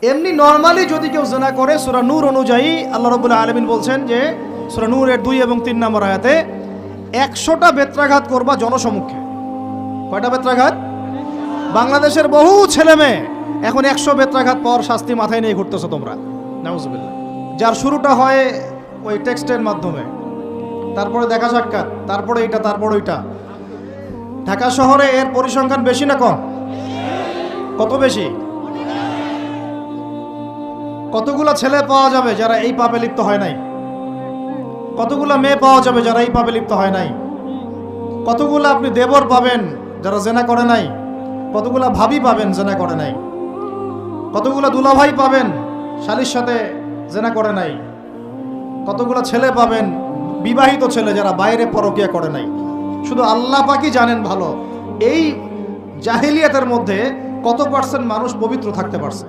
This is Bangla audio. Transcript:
এমনি নরমালি যদি কেউ জিনা করে, সূরা নূর অনুযায়ী আল্লাহ রাব্বুল আলামিন বলছেন যে সূরা নূরের 2 এবং 3 নম্বর আয়াতে 100টা বেত্রাঘাত করবা জনসমক্ষে। কয়টা বেত্রাঘাত? বাংলাদেশের বহু ছেলে মেয়ে এখন 100 বেত্রাঘাত পর শাস্তি মাথায় নিয়ে ঘুরতেছো তোমরা, নাউজুবিল্লাহ। যার শুরুটা হয় ওই টেক্সটের মাধ্যমে, তারপরে দেখা সাক্ষাৎ, তারপরে এটা, তারপরে ওইটা। ঢাকা শহরে এর পরিসংখ্যান বেশি না কম? কত বেশি? কতগুলো ছেলে পাওয়া যাবে যারা এই পাপে লিপ্ত হয় নাই? কতগুলো মেয়ে পাওয়া যাবে যারা এই পাপে লিপ্ত হয় নাই? কতগুলো আপনি দেবর পাবেন যারা জেনা করে নাই? কতগুলো ভাবি পাবেন জেনা করে নাই? কতগুলো দুলাভাই পাবেন শালীর সাথে জেনা করে নাই? কতগুলো ছেলে পাবেন বিবাহিত ছেলে যারা বাইরে পরকিয়া করে নাই? শুধু আল্লাহ পাকই জানেন ভালো এই জাহিলিয়াতের মধ্যে কত পার্সেন্ট মানুষ পবিত্র থাকতে পারছে।